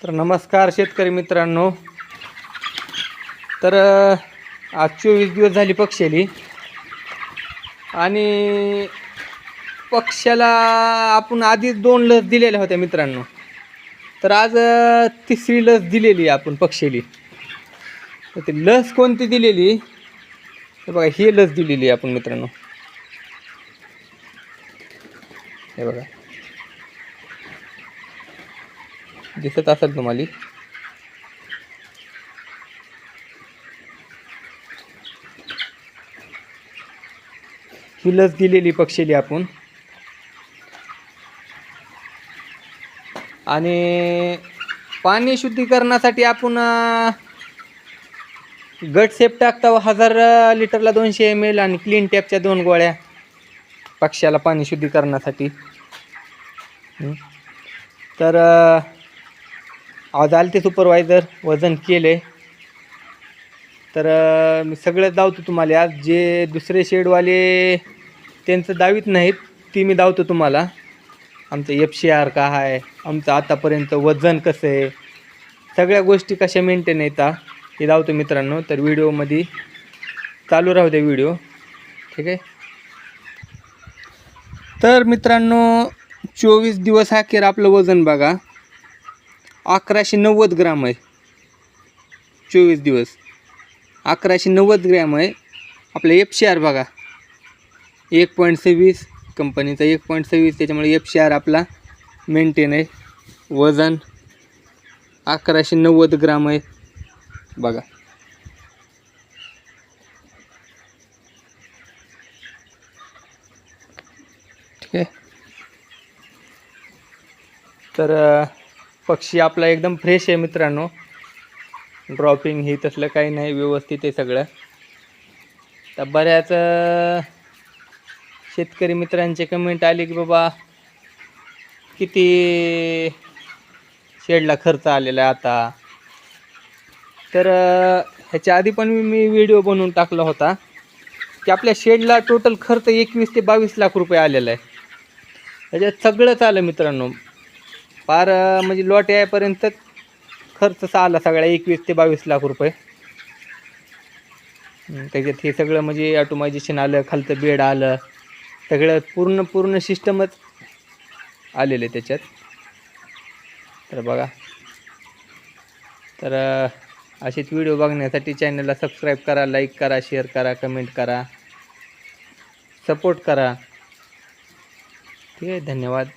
तर नमस्कार शेतकरी मित्रांनो. तर आज 24 दिवस झाली पक्षाली आणि पक्षाला आपण आधीच 2 लस दिलेल्या होत्या मित्रांनो. तर आज तिसरी लस दिलेली आपण पक्षाली. तर ती लस कोणती दिलेली तर बघा, ही लस दिलेली आपण मित्रांनो. हे बघा, दिसत असेल तुम्हाला. ही लस दिलेली पक्षाली आपण. आणि पाणी शुद्धीकरणासाठी आपण गट सेप टाकता 1000 लिटरला 200 ml आणि क्लीन टॅपच्या 2 गोळ्या पक्षाला पाणी शुद्धीकरणासाठी. तर आज आले ते सुपरवायझर, वजन केले. तर मी सगळं दावतो तुम्हाला. आज जे दुसरे शेडवाले त्यांचं दावीत नाहीत ती मी दावतो तुम्हाला. आमचं FCR का आहे, आमचं आतापर्यंत वजन कसं आहे, सगळ्या गोष्टी कशा मेंटेन येतात हे दावतो मित्रांनो. तर व्हिडिओमध्ये चालू राहू द्या व्हिडिओ, ठीक आहे. तर मित्रांनो 24 दिवस अखेर आपलं वजन बघा 1190 ग्राम आहे. 24 दिवस 1190 ग्रॅम आहे. आपलं FCR बघा 1.26, कंपनीचा 1.26, त्याच्यामुळे FCR आपला मेंटेन आहे. वजन 1190 ग्राम आहे बघा. ठीक आहे. तर पक्षी आपला एकदम फ्रेश आहे मित्रांनो. ड्रॉपिंग हे तसलं काही नाही, व्यवस्थित आहे सगळं. तर बऱ्याच शेतकरी मित्रांचे कमेंट आले की बाबा किती शेडला खर्च आलेला आहे आता. तर ह्याच्या आधी पण मी व्हिडिओ बनवून टाकला होता की आपल्या शेडला टोटल खर्च 21 ते 22 लाख रुपये आलेला आहे. त्याच्यात सगळंच आलं मित्रांनो. फार म्हणजे लॉट यायपर्यंत खर्च आला सगळा 21 ते 22 लाख रुपये. त्याच्यात हे सगळं म्हणजे ऑटोमायझेशन आलं, खालचं बेड आलं, सगळं पूर्ण सिस्टमच आलेलं आहे त्याच्यात. तर बघा. तर असेच व्हिडिओ बघण्यासाठी चॅनलला सबस्क्राईब करा, लाईक करा, शेअर करा, कमेंट करा, सपोर्ट करा. ठीक आहे. धन्यवाद.